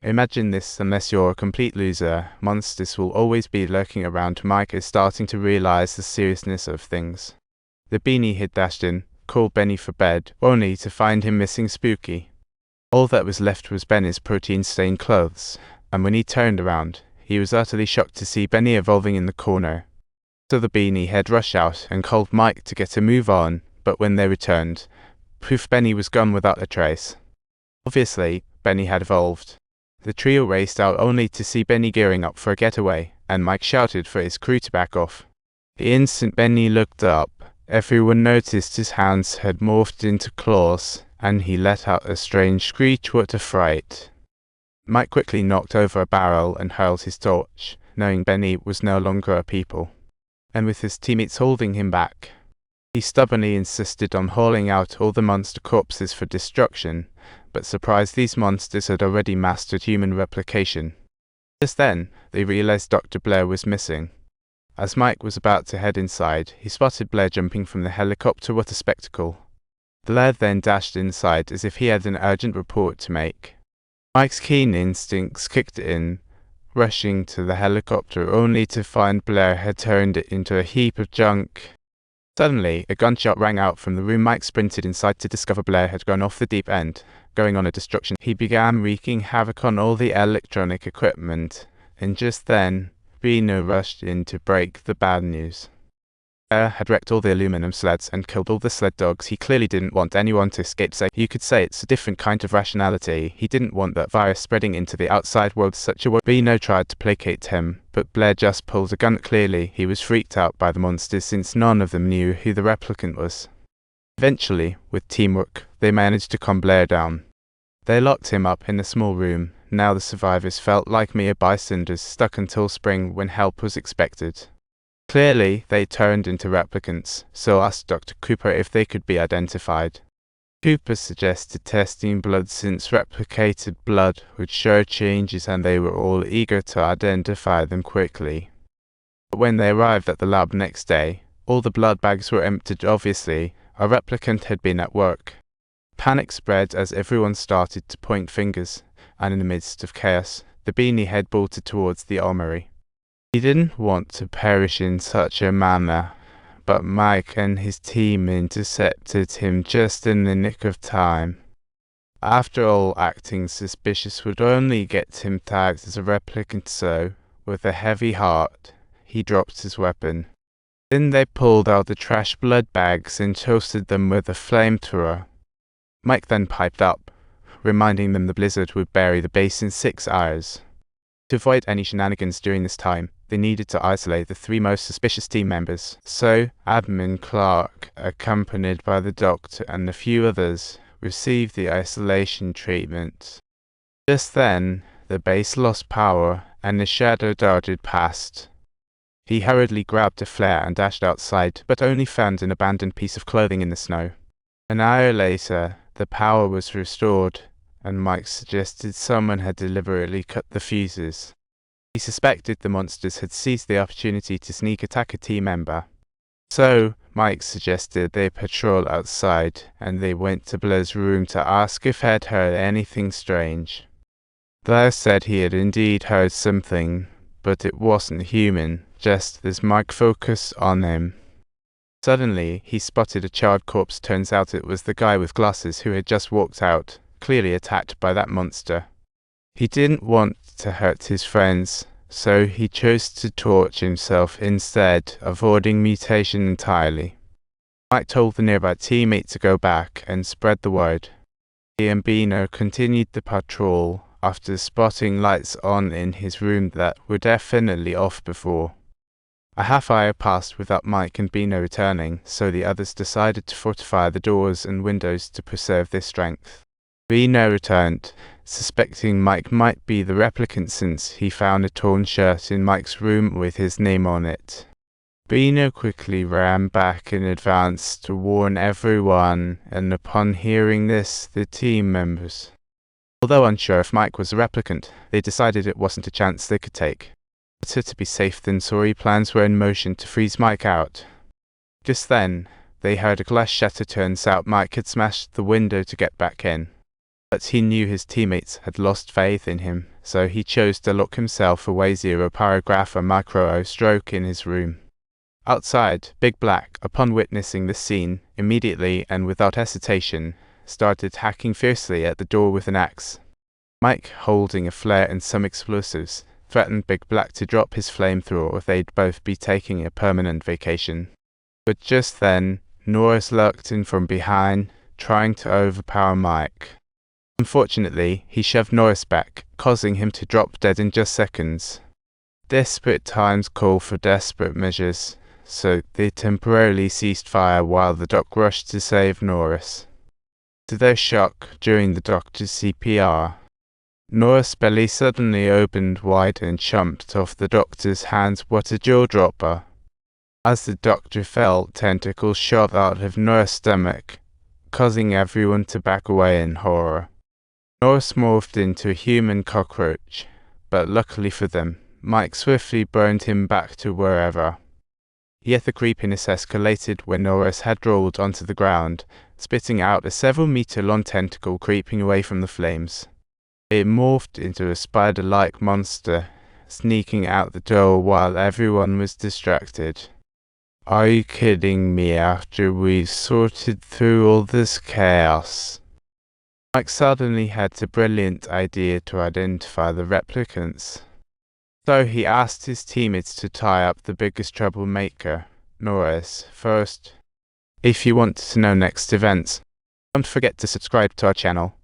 Imagine this: unless you're a complete loser, monsters will always be lurking around. Mike is starting to realize the seriousness of things. The beanie had dashed in, called Benny for bed, only to find him missing Spooky. All that was left was Benny's protein-stained clothes, and when he turned around, he was utterly shocked to see Benny evolving in the corner. So the beanie had rushed out and called Mike to get a move on, but when they returned, poof, Benny was gone without a trace. Obviously, Benny had evolved. The trio raced out only to see Benny gearing up for a getaway, and Mike shouted for his crew to back off. The instant Benny looked up, everyone noticed his hands had morphed into claws, and he let out a strange screech. What a fright! Mike quickly knocked over a barrel and hurled his torch, knowing Benny was no longer a people. And with his teammates holding him back, he stubbornly insisted on hauling out all the monster corpses for destruction, but surprised, these monsters had already mastered human replication. Just then, they realized Dr. Blair was missing. As Mike was about to head inside, he spotted Blair jumping from the helicopter. What a spectacle! Blair then dashed inside as if he had an urgent report to make. Mike's keen instincts kicked in, rushing to the helicopter only to find Blair had turned it into a heap of junk. Suddenly, a gunshot rang out from the room. Mike sprinted inside to discover Blair had gone off the deep end, going on a destruction. He began wreaking havoc on all the electronic equipment, and just then, Bino rushed in to break the bad news. Blair had wrecked all the aluminum sleds and killed all the sled dogs. He clearly didn't want anyone to escape. So you could say it's a different kind of rationality. He didn't want that virus spreading into the outside world such a way. Bino tried to placate him, but Blair just pulled a gun. Clearly, he was freaked out by the monsters since none of them knew who the replicant was. Eventually, with teamwork, they managed to calm Blair down. They locked him up in a small room. Now the survivors felt like mere bystanders stuck until spring when help was expected. Clearly, they turned into replicants, so asked Dr. Cooper if they could be identified. Cooper suggested testing blood since replicated blood would show changes, and they were all eager to identify them quickly. But when they arrived at the lab next day, all the blood bags were emptied. Obviously, a replicant had been at work. Panic spread as everyone started to point fingers, and in the midst of chaos, the beanie head bolted towards the armory. He didn't want to perish in such a manner, but Mike and his team intercepted him just in the nick of time. After all, acting suspicious would only get him tagged as a replicant, so, with a heavy heart, he dropped his weapon. Then they pulled out the trash blood bags and toasted them with a flamethrower. Mike then piped up, reminding them the blizzard would bury the base in 6 hours. To avoid any shenanigans during this time, they needed to isolate the 3 most suspicious team members. So, Admin Clark, accompanied by the doctor and a few others, received the isolation treatment. Just then, the base lost power, and the shadow darted past. He hurriedly grabbed a flare and dashed outside, but only found an abandoned piece of clothing in the snow. An hour later, the power was restored, and Mike suggested someone had deliberately cut the fuses. He suspected the monsters had seized the opportunity to sneak attack a team member. So, Mike suggested they patrol outside, and they went to Blair's room to ask if he had heard anything strange. Blair said he had indeed heard something, but it wasn't human. Just as Mike focused on him, suddenly he spotted a charred corpse. Turns out it was the guy with glasses who had just walked out, clearly attacked by that monster. He didn't want to hurt his friends, so he chose to torch himself instead, avoiding mutation entirely. Mike told the nearby teammate to go back and spread the word. He and Bino continued the patrol after spotting lights on in his room that were definitely off before. A half hour passed without Mike and Bino returning, so the others decided to fortify the doors and windows to preserve their strength. Bino returned, suspecting Mike might be the replicant since he found a torn shirt in Mike's room with his name on it. Bino quickly ran back in advance to warn everyone, and upon hearing this, the team members, although unsure if Mike was a replicant, they decided it wasn't a chance they could take. Better to be safe than sorry. Plans were in motion to freeze Mike out. Just then, they heard a glass shatter. Turns out Mike had smashed the window to get back in. But he knew his teammates had lost faith in him, so he chose to lock himself away 0 paragraph a micro stroke in his room. Outside, Big Black, upon witnessing this scene, immediately and without hesitation, started hacking fiercely at the door with an axe. Mike, holding a flare and some explosives, threatened Big Black to drop his flamethrower or they'd both be taking a permanent vacation. But just then, Norris lurked in from behind, trying to overpower Mike. Unfortunately, he shoved Norris back, causing him to drop dead in just seconds. Desperate times call for desperate measures, so they temporarily ceased fire while the doc rushed to save Norris. To their shock, during the doctor's CPR, Norris' belly suddenly opened wide and jumped off the doctor's hands. What a jaw-dropper! As the doctor fell, tentacles shot out of Norris' stomach, causing everyone to back away in horror. Norris morphed into a human cockroach, but luckily for them, Mike swiftly burned him back to wherever. Yet the creepiness escalated when Norris had rolled onto the ground, spitting out a several-meter-long tentacle creeping away from the flames. It morphed into a spider-like monster, sneaking out the door while everyone was distracted. Are you kidding me after we've sorted through all this chaos? Mike suddenly had the brilliant idea to identify the replicants. So he asked his teammates to tie up the biggest troublemaker, Norris, first. If you want to know next events, don't forget to subscribe to our channel.